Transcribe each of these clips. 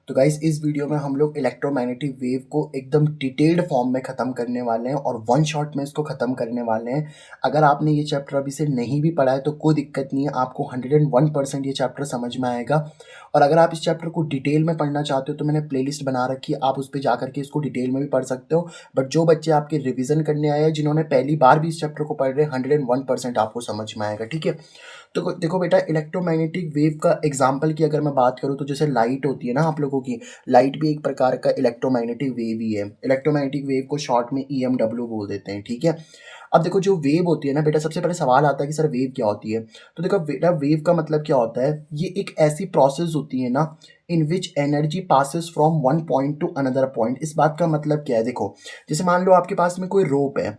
तो गाइस इस वीडियो में हम लोग इलेक्ट्रोमैग्नेटिक वेव को एकदम डिटेल्ड फॉर्म में ख़त्म करने वाले हैं और वन शॉट में इसको ख़त्म करने वाले हैं। अगर आपने ये चैप्टर अभी से नहीं भी पढ़ा है तो कोई दिक्कत नहीं है, आपको 101% ये चैप्टर समझ में आएगा। और अगर आप इस चैप्टर को डिटेल में पढ़ना चाहते हो तो मैंने प्लेलिस्ट बना रखी है, आप उस पर जा करके इसको डिटेल में भी पढ़ सकते हो। बट जो बच्चे आपके रिविज़न करने आए हैं, जिन्होंने पहली बार भी इस चैप्टर को पढ़ रहे हैं, 101% आपको समझ में आएगा। ठीक है, तो देखो बेटा, इलेक्ट्रोमैग्नेटिक वेव का एग्जांपल की अगर मैं बात करूँ तो जैसे लाइट होती है ना आप लोगों की, लाइट भी एक प्रकार का इलेक्ट्रोमैग्नेटिक वेव ही है। इलेक्ट्रोमैग्नेटिक वेव को शॉर्ट में EMW बोल देते हैं। ठीक है, अब देखो जो वेव होती है ना बेटा, सबसे पहले सवाल आता है कि सर वेव क्या होती है। तो देखो बेटा, वेव का मतलब क्या होता है, ये एक ऐसी प्रोसेस होती है ना in which energy passes from one point to another point. इस बात का मतलब क्या है, देखो जैसे मान लो आपके पास में कोई रोप है,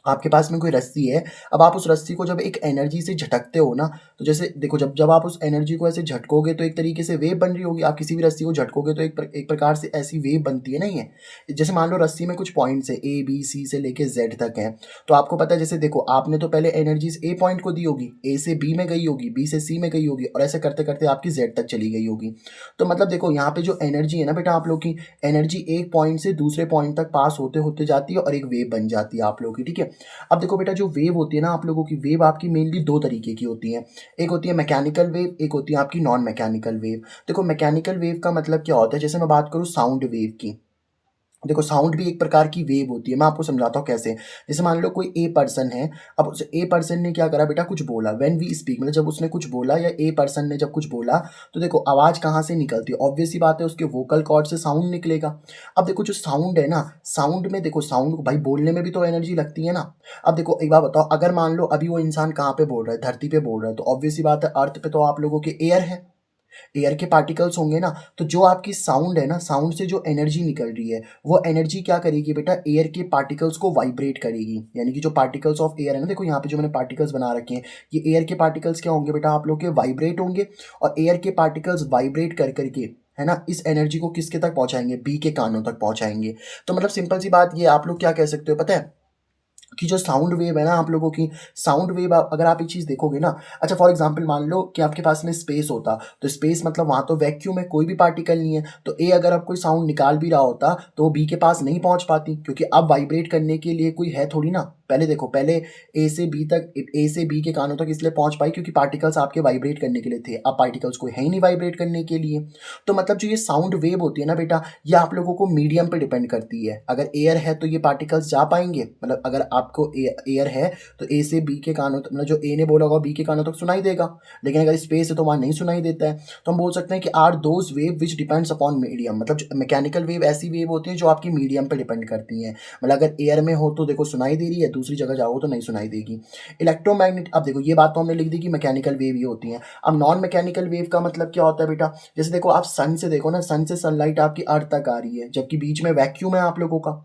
आपके पास में कोई रस्सी है। अब आप उस रस्सी को जब एक एनर्जी से झटकते हो ना, तो जैसे देखो जब जब आप उस एनर्जी को ऐसे झटकोगे तो एक तरीके से वेव बन रही होगी। आप किसी भी रस्सी को झटकोगे तो एक प्रकार से ऐसी वेव बनती है ना ये। जैसे मान लो रस्सी में कुछ पॉइंट्स है, A B C से लेके Z तक है। तो आपको पता है, जैसे देखो आपने तो पहले एनर्जीज A पॉइंट को दी होगी, A से B में गई होगी, B से C में गई होगी और ऐसे करते करते आपकी Z तक चली गई होगी। तो मतलब देखो यहाँ पे जो एनर्जी है ना बेटा, आप लोग की एनर्जी एक पॉइंट से दूसरे पॉइंट तक पास होते होते जाती है और एक वेव बन जाती है आप लोगों की। ठीक है, अब देखो बेटा, जो वेव होती है ना आप लोगों की, वेव आपकी मेनली दो तरीके की होती हैं। एक होती है मैकेनिकल वेव, एक होती है आपकी नॉन मैकेनिकल वेव। देखो मैकेनिकल वेव का मतलब क्या होता है, जैसे मैं बात करूँ साउंड वेव की। देखो साउंड भी एक प्रकार की वेव होती है, मैं आपको समझाता हूँ कैसे। जैसे मान लो कोई ए पर्सन है, अब उस ए पर्सन ने क्या करा बेटा, कुछ बोला। व्हेन वी स्पीक, मतलब जब उसने कुछ बोला या ए पर्सन ने जब कुछ बोला, तो देखो आवाज़ कहाँ से निकलती है, ऑब्वियस सी बात है उसके वोकल कॉर्ड से साउंड निकलेगा। अब देखो जो साउंड है ना, साउंड में देखो, साउंड को भाई बोलने में भी तो एनर्जी लगती है ना। अब देखो एक बात बताओ, अगर मान लो अभी वो इंसान कहाँ पे बोल रहा है, धरती पे बोल रहा है, तो ऑब्वियस सी बात है अर्थ पे तो आप लोगों के एयर है, एयर के पार्टिकल्स होंगे ना। तो जो आपकी साउंड है ना, साउंड से जो एनर्जी निकल रही है, वो एनर्जी क्या करेगी बेटा, एयर के पार्टिकल्स को वाइब्रेट करेगी। यानी कि जो पार्टिकल्स ऑफ एयर है ना, देखो यहाँ पे जो मैंने पार्टिकल्स बना रखे हैं, ये एयर के पार्टिकल्स क्या होंगे बेटा, आप लोग के वाइब्रेट होंगे। और एयर के पार्टिकल्स वाइब्रेट कर करके, है ना, इस एनर्जी को किसके तक पहुंचाएंगे, बी के कानों तक पहुंचाएंगे। तो मतलब सिंपल सी बात, ये आप लोग क्या कह सकते हो पता है, कि जो साउंड वेव है ना आप लोगों की, साउंड वेव अगर आप ये चीज़ देखोगे ना। अच्छा फॉर एग्जांपल मान लो कि आपके पास में स्पेस होता, तो स्पेस मतलब वहाँ तो वैक्यूम है, कोई भी पार्टिकल नहीं है। तो ए अगर अब कोई साउंड निकाल भी रहा होता तो वो बी के पास नहीं पहुँच पाती, क्योंकि अब वाइब्रेट करने के लिए कोई है थोड़ी ना। पहले देखो, पहले ए से बी तक, ए से बी के कानों तक इसलिए पहुंच पाई क्योंकि पार्टिकल्स आपके वाइब्रेट करने के लिए थे। अब पार्टिकल्स कोई है ही नहीं वाइब्रेट करने के लिए। तो मतलब जो ये साउंड वेव होती है ना बेटा, ये आप लोगों को मीडियम पे डिपेंड करती है। अगर एयर है तो ये पार्टिकल्स जा पाएंगे, मतलब अगर आपको एयर है तो ए से बी के कानों तक, मतलब जो ए ने बोला होगा बी के कानों तक सुनाई देगा। लेकिन अगर स्पेस है तो वहाँ नहीं सुनाई देता है। तो हम बोल सकते हैं कि are those wave which depends upon medium, मतलब मैकेनिकल वेव ऐसी वेव होती है जो आपकी मीडियम पे डिपेंड करती हैं। मतलब अगर एयर में हो तो देखो सुनाई दे रही है, दूसरी जगह जाओ तो नहीं सुनाई देगी। इलेक्ट्रोमैग्नेट, अब देखो ये बात तो हमने लिख दी कि मैकेनिकल वेव ही होती है। अब नॉन मैकेनिकल वेव का मतलब क्या होता है बेटा, जैसे देखो आप सन से देखो ना, सन से सनलाइट आपकी अर्थ तक आ रही है, जबकि बीच में वैक्यूम है आप लोगों का।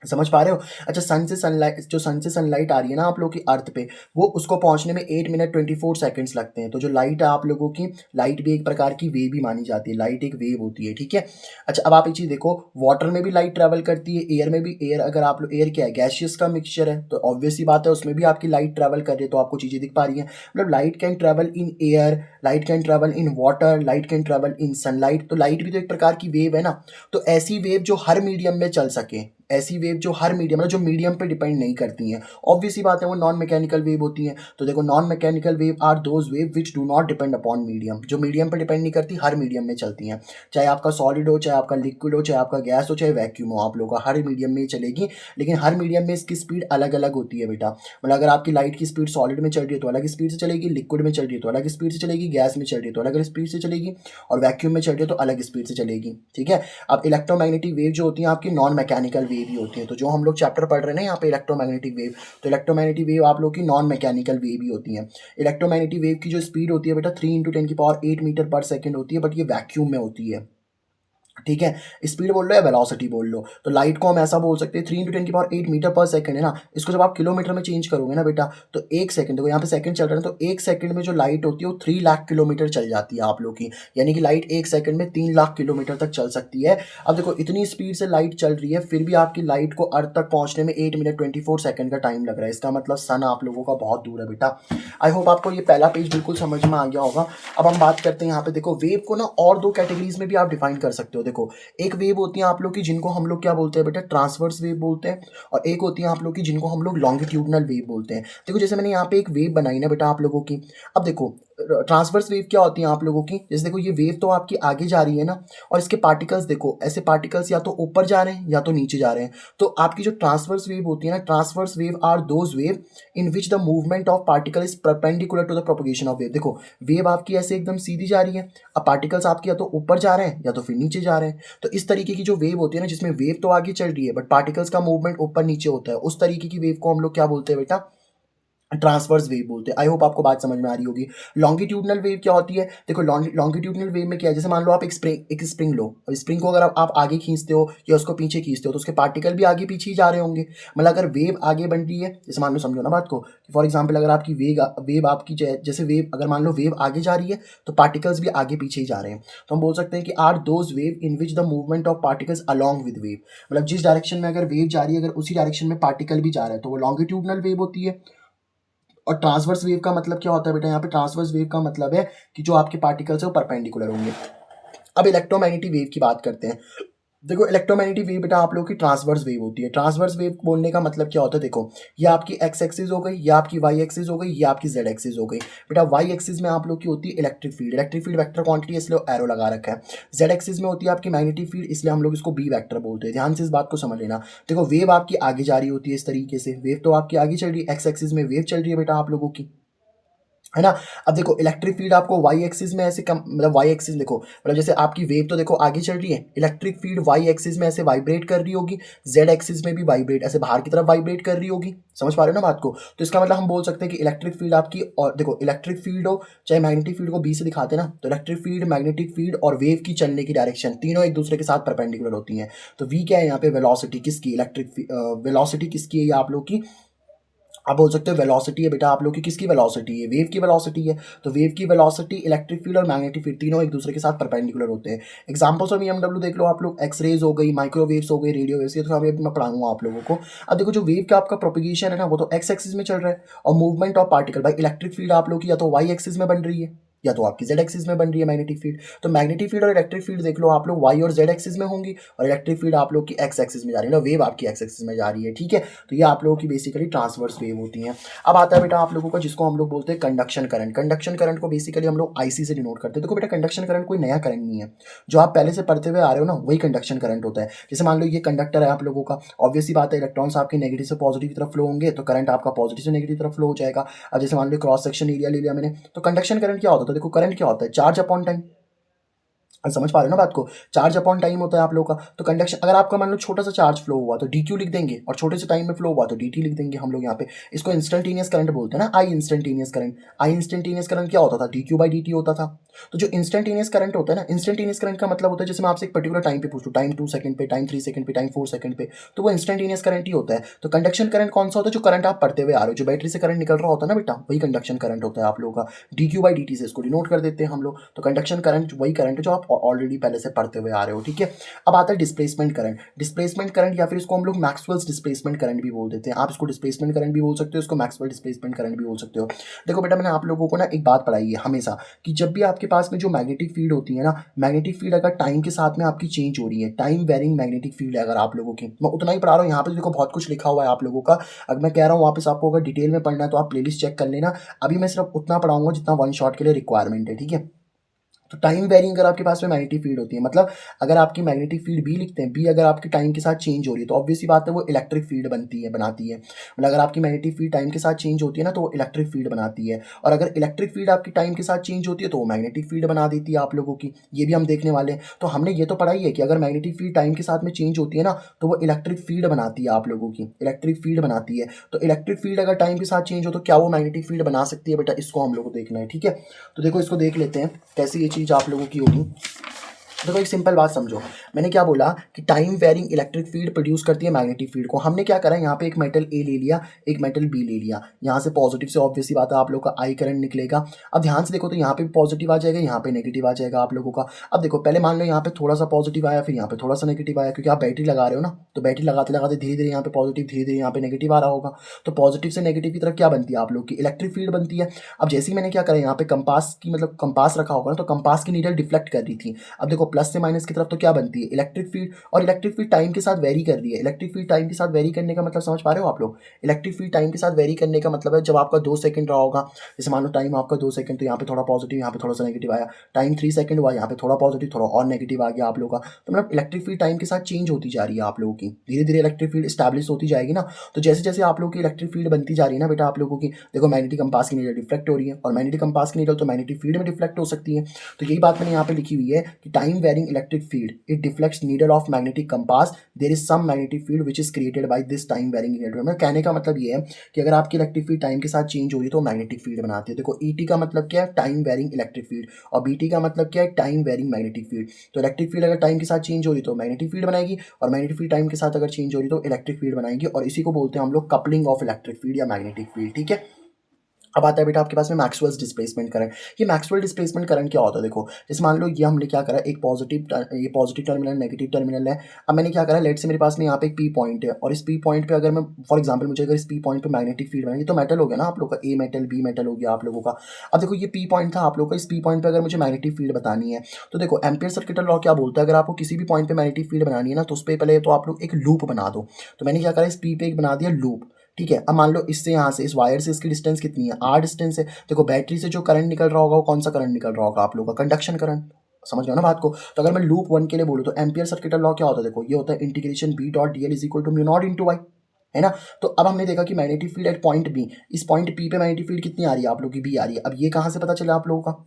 समझ पा रहे हो। अच्छा सन से सनलाइट, जो सन से सनलाइट आ रही है ना आप लोग की अर्थ पे, वो उसको पहुंचने में 8 मिनट 24 सेकंड्स लगते हैं। तो जो लाइट है आप लोगों की, लाइट भी एक प्रकार की वेव ही मानी जाती है, लाइट एक वेव होती है। ठीक है, अच्छा अब आप ये चीज़ देखो, वाटर में भी लाइट ट्रैवल करती है, एयर में भी। एयर अगर आप लोग, एयर क्या है, गैसियस का मिक्सचर है, तो ऑब्वियस सी बात है उसमें भी आपकी लाइट ट्रैवल कर रही है। तो आपको चीज़ें दिख पा रही हैं, मतलब light can travel in air, light can travel in water, light can travel in sunlight. तो लाइट भी तो एक प्रकार की वेव है ना। तो ऐसी वेव जो हर मीडियम में चल सके, ऐसी वेव जो हर मीडियम, मतलब जो मीडियम पे डिपेंड नहीं करती हैं, ऑब्वियस सी बात है वो नॉन मैकेनिकल वेव होती हैं। तो देखो non mechanical wave are those wave which do not depend upon medium, जो मीडियम पे डिपेंड नहीं करती, हर मीडियम में चलती हैं। चाहे आपका सॉलिड हो, चाहे आपका लिक्विड हो, चाहे आपका गैस हो, चाहे वैक्यूम हो, आप लोगों का हर मीडियम में ही चलेगी। लेकिन हर मीडियम में इसकी स्पीड अलग अलग होती है बेटा। मतलब अगर आपकी लाइट की स्पीड सॉलिड में चल रही है तो अलग स्पीड से चलेगी, लिक्विड में चल रही है तो अलग स्पीड से चलेगी, गैस में चल रही है तो अलग स्पीड से चलेगी, और वैक्यूम में चल रही है तो अलग स्पीड से चलेगी। ठीक है, अब इलेक्ट्रोमैग्नेटिक वेव जो होती है आपकी नॉन मैकेनिकल वेव ही होती है। तो जो हम लोग चैप्टर पढ़ रहे हैं ना यहाँ पे इलेक्ट्रोमैग्नेटिक वेव, तो इलेक्ट्रोमैग्नेटिक वेव आप लोग की नॉन मैकेनिकल वेव ही होती है। इलेक्ट्रोमैग्नेटिक वेव की जो स्पीड होती है बेटा 3 × 10⁸ मीटर पर सेकंड होती है, बट ये वैक्यूम में होती है। ठीक है, स्पीड बोल लो या वेलोसिटी बोल लो। तो लाइट को हम ऐसा बोल सकते हैं 3 × 10⁸ मीटर पर सेकंड है ना, इसको जब आप किलोमीटर में चेंज करोगे ना बेटा, तो 1 सेकंड, देखो यहाँ पे सेकंड चल रहा है, तो 1 सेकंड में जो लाइट होती है वो 3 लाख किलोमीटर चल जाती है आप लोग की, यानी कि लाइट 1 सेकंड में 3 लाख किलोमीटर तक चल सकती है। अब देखो इतनी स्पीड से लाइट चल रही है, फिर भी आपकी लाइट को अर्थ तक पहुंचने में 8 मिनट 24 सेकंड का टाइम लग रहा है, इसका मतलब सन आप लोगों का बहुत दूर है बेटा। आई होप आपको ये पहला पेज बिल्कुल समझ में आ गया होगा। अब हम बात करते हैं यहाँ पे, देखो वेव को ना और दो कैटेगरीज में भी आप डिफाइन कर सकते हो। देखो एक वेव होती है आप लोग की जिनको हम लोग क्या बोलते हैं बेटा, ट्रांसवर्स वेव बोलते हैं, और एक होती है आप लोग की जिनको हम लोग लॉन्गिट्यूडनल वेव बोलते हैं। देखो जैसे मैंने यहाँ पे एक वेव बनाई ना बेटा आप लोगों की, अब देखो ट्रांसवर्स वेव क्या होती है आप लोगों की, जैसे देखो ये वेव तो आपकी आगे जा रही है ना, और इसके पार्टिकल्स देखो, ऐसे पार्टिकल्स या तो ऊपर जा रहे हैं या तो नीचे जा रहे हैं। तो आपकी जो ट्रांसवर्स वेव होती है ना, transverse wave are those wave in which the movement of particle is perpendicular to the propagation of wave. देखो वेव आपकी ऐसे एकदम सीधी जा रही है, अब पार्टिकल्स आपके या तो ऊपर जा रहे हैं या तो फिर नीचे जा रहे हैं। तो इस तरीके की जो वेव होती है ना, जिसमें वेव तो आगे चल रही है बट पार्टिकल्स का मूवमेंट ऊपर नीचे होता है, उस तरीके की वेव को हम लोग क्या बोलते हैं बेटा, ट्रांसवर्स वेव बोलते हैं। आई होप आपको बात समझ में आ रही होगी। लॉन्गिट्यूडनल वेव क्या होती है, देखो लॉन्गिट्यूडनल वेव में क्या है, जैसे मान लो आप एक स्प्रिंग लो, और स्प्रिंग को अगर आप आगे खींचते हो या उसको पीछे खींचते हो तो उसके पार्टिकल भी आगे पीछे ही जा रहे होंगे। मतलब अगर वेव आगे बन रही है, जैसे मान लो, समझो ना बात को, फॉर एग्जाम्पल अगर आपकी वेव आपकी जैसे वेव, अगर मान लो वेव आगे जा रही है तो पार्टिकल्स भी आगे पीछे ही जा रहे हैं, तो हम बोल सकते हैं कि are those wave in which the movement of particles along with wave. मतलब जिस डायरेक्शन में अगर वेव जा रही है, अगर उसी डायरेक्शन में पार्टिकल भी जा रहा है तो वो लॉन्गिट्यूडनल वेव होती है। और ट्रांसवर्स वेव का मतलब क्या होता है बेटा, यहाँ पे ट्रांसवर्स वेव का मतलब है कि जो आपके पार्टिकल्स है वो परपेंडिकुलर होंगे। अब इलेक्ट्रोमैग्नेटिक वेव की बात करते हैं। देखो इलेक्ट्रोमैग्नेटिक वेव बेटा आप लोगों की ट्रांसवर्स वेव होती है। ट्रांसवर्स वेव बोलने का मतलब क्या होता है, देखो ये आपकी एक्स एक्सिस हो गई, ये आपकी वाई एक्सिस हो गई, ये आपकी जेड एक्सिस हो गई। बेटा वाई एक्सिस में आप लोग की होती है electric field, electric field vector quantity है इसलिए एरो लगा रखा है। जेड एक्सिस में होती है आपकी मैग्नेटिक फील्ड, इसलिए हम लोग इसको बी वेक्टर बोलते हैं। ध्यान से इस बात को समझ लेना। देखो वेव आपकी आगे जा रही होती है इस तरीके से, वेव तो आपकी आगे चल रही है, एक्स एक्सिस में वेव चल रही है बेटा आप लोगों की, है ना। अब देखो इलेक्ट्रिक फील्ड आपको वाई एक्सिस में ऐसे कम, मतलब वाई एक्सिस देखो, मतलब जैसे आपकी वेव तो देखो आगे चल रही है, इलेक्ट्रिक फील्ड वाई एक्सिस में ऐसे वाइब्रेट कर रही होगी, जेड एक्सिस में भी वाइब्रेट ऐसे बाहर की तरफ वाइब्रेट कर रही होगी। समझ पा रहे हो ना बात को। तो इसका मतलब हम बोल सकते हैं कि इलेक्ट्रिक फील्ड आपकी, और देखो इलेक्ट्रिक फील्ड हो चाहे मैग्नेटिक फील्ड को बी से दिखाते हैं ना, तो इलेक्ट्रिक फील्ड, मैग्नेटिक फील्ड और वेव की चलने की डायरेक्शन तीनों एक दूसरे के साथ परपेंडिकुलर होती हैं। तो वी क्या है यहाँ पे, वेलोसिटी किसकी, इलेक्ट्रिक वेलोसिटी किसकी है ये आप लोग की, आप बोल सकते हो वेलोसिटी है बेटा आप लोग की, किसकी वेलोसिटी है, वेव की वेलोसिटी है। तो वेव की वेलोसिटी, इलेक्ट्रिक फील्ड और मैग्नेटिक फील्ड तीनों एक दूसरे के साथ परपेंडिकुलर होते हैं। एग्जांपल्स ऑफ ईएमडब्ल्यू देख लो आप लोग, एक्सरेज हो गई, माइक्रोवेव्स हो गई, रेडियो वेव्स, ये तो अभी मैं पढ़ाऊंगा आप लोगों को। अब देखो जो वेव का आपका प्रोपिगेशन है ना, वो तो एक्स एक्सिस में चल रहा है, और मूवमेंट ऑफ पार्टिकल भाई इलेक्ट्रिक फील्ड आप लोग की या तो वाई एक्सिस में बन रही है या तो आपकी जेड एक्सिस में बन रही है मैग्नेटिक फील्ड। तो मैग्नेटिक फील्ड और इलेक्ट्रिक फील्ड देख लो आप लोग, वाई और जेड एक्सिस में होंगी, और इलेक्ट्रिक फील्ड आप लोग की एक्स एक्सिस में जा रही है ना, वेव आपकी एक्स एक्सिस में जा रही है, ठीक है। तो ये आप लोगों की बेसिकली ट्रांसवर्स वेव होती है। अब आता है बेटा आप लोगों का जिसको हम लोग बोलते हैं कंडक्शन करंट। कंडक्शन करंट को बेसिकली हम लोग आईसी से डिनोट करते हैं। देखो बेटा कंडक्शन करंट कोई नया करंट नहीं है, जो आप पहले से पढ़ते हुए आ रहे हो ना वही कंडक्शन करंट होता है। जैसे मान लो ये कंडक्टर है आप लोगों का, ऑब्वियसली बात है इलेक्ट्रॉन्स आपके नेगेटिव से पॉजिटिव की तरफ फ्लो होंगे, तो करंट आपका पॉजिटिव से नेगेटिव तरफ फ्लो हो जाएगा। अब जैसे मान लो क्रॉस सेक्शन एरिया ले लिया मैंने, तो कंडक्शन करंट क्या होता है, देखो करंट क्या होता है, चार्ज अपॉन टाइम। समझ पा रहे हो ना बात को, चार्ज अपॉन टाइम होता है आप लोगों का। तो कंडक्शन, अगर आपका मान लो छोटा सा चार्ज फ्लो हुआ तो डी क्यू लिख देंगे, और छोटे से टाइम में फ्लो हुआ तो डी टी लिख देंगे हम लोग यहाँ पे। इसको इंस्टेंटेनियस करंट बोलते हैं ना, आई इंस्टेंटेनियस करंट। आई इंस्टेंटेनियस करंट क्या होता था, D Q by D T होता था। तो जो इंस्टेंटेनियस करंट होता है ना, इंस्टेंटेनियस करंट का मतलब होता है जैसे मैं आपसे एक पर्टिकुलर टाइम पे पूछूं, टाइम 2 सेकंड पे, टाइम 3 सेकंड पे, टाइम 4 सेकंड पे, तो वो इंस्टेंटेनियस करंट ही होता है। तो कंडक्शन करंट कौन सा होता है, जो करंट आप पढ़ते हुए आ रहे हो, जो बैटरी से करंट निकल रहा होता है ना बेटा, वही कंडक्शन करंट होता है आप लोगों का। D Q by D T से इसको डिनोट कर देते हैं हम लोग। तो कंडक्शन करंट वही करंट है जो आप ऑलरेडी पहले से पढ़ते हुए आ रहे हो, ठीक है। अब आता है डिस्प्लेसमेंट करंट। डिस्प्लेसमेंट करंट या फिर इसको हम लोग मैक्सवेल्स डिस्प्लेसमेंट करंट भी बोल देते हैं। आप इसको डिस्प्लेसमेंट करंट भी बोल सकते हो, इसको मैक्सवेल डिस्प्लेसमेंट करंट भी बोल सकते हो। देखो बेटा मैंने आप लोगों को ना एक बात पढ़ाई है हमेशा, कि जब भी आपके पास में जो मैग्नेटिक फील्ड होती है ना, मैग्नेटिक फील्ड अगर टाइम के साथ में आपकी चेंज हो रही है, टाइम वेरिंग मैग्नेटिक फील्ड है अगर आप लोगों की, मैं उतना ही पढ़ा रहा हूँ यहाँ पे, देखो बहुत कुछ लिखा हुआ है आप लोगों का। अगर मैं कह रहा हूँ वापस आपको अगर डिटेल में पढ़ना है तो आप प्लेलिस्ट चेक कर लेना। अभी मैं सिर्फ उतना पढ़ाऊंगा जितना वन शॉट के लिए रिक्वायरमेंट है, ठीक है। तो टाइम वेरिंग अगर आपके पास में मैग्नेटिक फील्ड होती है, मतलब अगर आपकी मैग्नेटिक फील्ड बी लिखते हैं, बी अगर आपके टाइम के साथ चेंज हो रही है तो ऑब्वियसली बात है वो इलेक्ट्रिक फील्ड बनाती है। मतलब अगर आपकी मैग्नेटिक फील्ड टाइम के साथ चेंज होती है ना तो वो इलेक्ट्रिक फील्ड बनाती है, और अगर इलेक्ट्रिक फील्ड आपकी टाइम के साथ चेंज होती है तो वो मैग्नेटिक फील्ड बना देती है आप लोगों की। ये भी हम देखने वाले हैं। तो हमने ये तो पढ़ाई है कि अगर मैग्नेटिक फील्ड टाइम के साथ में चेंज होती है ना तो वो इलेक्ट्रिक फील्ड बनाती है आप लोगों की, इलेक्ट्रिक फील्ड बनाती है। तो इलेक्ट्रिक फील्ड अगर टाइम के साथ चेंज हो तो क्या वो मैग्नेटिक फील्ड बना सकती है बेटा, इसको हम लोग को देखना है, ठीक है। तो देखो इसको देख लेते हैं कैसे ये चीज़ आप लोगों की होगी। देखो एक सिंपल बात समझो, मैंने क्या बोला कि time varying electric field produce करती है मैग्नेटिक फील्ड को। हमने क्या करा, यहाँ पे एक मेटल ए ले लिया, एक मेटल बी ले लिया, यहाँ से पॉजिटिव से ऑब्वियसली बात है आप लोग का आई करंट निकलेगा। अब ध्यान से देखो तो यहाँ पे पॉजिटिव आ जाएगा, यहाँ पे नेगेटिव आ जाएगा आप लोगों का। अब देखो पहले मान लो यहाँ पे थोड़ा सा पॉजिटिव आया, फिर यहाँ पे थोड़ा सा नेगेटिव आया, क्योंकि आप बैटरी लगा रहे हो ना, तो बैटरी लगाते लगाते धीरे धीरे यहाँ पे पॉजिटिव, धीरे धीरे यहाँ पे नेगेटिव आ रहा होगा। तो पॉजिटिव से नेगेटिव की तरफ क्या बनती है आप लोग की, इलेक्ट्रिक फील्ड बनती है। अब जैसे ही मैंने क्या करा, यहाँ पे कंपास की मतलब कंपास रखा होगा ना, तो कंपास की नीडल डिफ्लेक्ट कर रही थी। अब देखो प्लस से माइनस की तरफ तो क्या बनती है, इलेक्ट्रिक फील्ड। और इलेक्ट्रिक फील्ड टाइम के साथ वेरी कर रही है। इलेक्ट्रिक फील्ड टाइम के साथ वेरी करने का मतलब समझ पा रहे हो आप लोग। इलेक्ट्रिक फील्ड टाइम के साथ वेरी करने का मतलब है जब आपका 2 सेकंड रहा होगा, जैसे मान लो टाइम आपका 2 सेकंड, तो यहाँ पे थोड़ा पॉजिटिव, यहाँ पे थोड़ा सा नेगेटिव आया। टाइम 3 सेकंड हुआ, यहाँ पे थोड़ा पॉजिटिव, थोड़ा और नेगेटिव आ गया आप लोग का। तो मतलब इलेक्ट्रिक फील्ड टाइम के साथ चेंज होती जा रही है आप लोगों की, धीरे धीरे इलेक्ट्रिक फील्ड स्टैब्लिश होती जाएगी ना। तो जैसे जैसे आप लोग की इलेक्ट्रिक फील्ड बनती जा रही है ना बेटा आप लोगों की, देखो मैग्नेटिक कंपास की नीडल डिफ्लेक्ट हो रही है, और मैग्नेटिक कंपास की नीडल तो मैग्नेटिक फील्ड में डिफ्लेक्ट हो सकती है। तो यही बात मैंने यहाँ पे लिखी हुई है कि time varying electric field it deflects needle of magnetic compass, there is some magnetic field which is created by this time varying needle. मतलब कहने का मतलब ये है कि अगर आपकी इलेक्ट्रिक फील्ड टाइम के साथ चेंज हो रही है तो मैग्नेटिक फील्ड बनाती है। देखो ईटी का मतलब क्या है, टाइम वेरिंग इलेक्ट्रिक फील्ड, और बीटी का मतलब क्या है, टाइम वेरिंग मैग्नेटिक फील्ड। तो इलेक्ट्रिक फील्ड अगर टाइम के साथ चेंज हो रही तो मैग्नेटिक फील्ड बनाएगी, और मैग्नेटिक फील्ड टाइम के साथ अगर चेंज हो रही तो इलेक्ट्रिक फील्ड बनाएगी, और इसी को बोलते हैं हम लोग कपलिंग ऑफ इलेक्ट्रिक फील्ड या मैग्नेटिक फील्ड। ठीक है। अब आता है बेटा आपके पास में मैक्सवेल्स डिस्प्लेसमेंट करंट। ये मैक्सवेल डिस्प्लेसमेंट करंट क्या होता है, देखो जैसे मान लो ये हमने क्या करा, एक ये पॉजिटिव टर्मिनल नेगेटिव टर्मिनल है। अब मैंने क्या करा, लेट से मेरे पास में यहाँ पे एक पी पॉइंट है, और इस पी पॉइंट पे अगर मैं फॉर एग्जांपल मुझे अगर इस पी पॉइंट पे मैग्नेटिक फील्ड बनाई, तो मेटल हो गया ना आप लोग का, ए मेटल बी मेटल हो गया आप लोगों का। अब देखो ये पी पॉइंट था आप लोग का, इस पी पॉइंट पे अगर मुझे मैग्नेटिक फील्ड बतानी है, तो देखो एम्पियर सर्किट लॉ क्या बोलता है, अगर आपको किसी भी पॉइंट पे मैग्नेटिक फील्ड बनानी है ना, तो उस पर पहले तो आप लोग एक लूप बना दो। तो मैंने क्या करा, इस पी पे एक बना दिया लूप। ठीक है। अब मान लो इससे यहाँ से इस वायर से इसकी डिस्टेंस कितनी है, आर डिस्टेंस है। देखो बैटरी से जो करंट निकल रहा होगा वो कौन सा करंट निकल रहा होगा आप लोगों का, कंडक्शन करंट। समझ रहे हो ना बात को। तो अगर मैं लूप 1 के लिए बोलूँ तो एम्पियर सर्किट लॉ क्या होता है, देखो ये होता है integration B dot D L is equal to mu naught into Y, है ना। तो अब हमने देखा कि magnetic field at point B, इस पॉइंट पी पे मैग्नेटिक फील्ड कितनी आ रही है आप लोग की, बी आ रही है। अब ये कहाँ से पता चला आप लोगों का,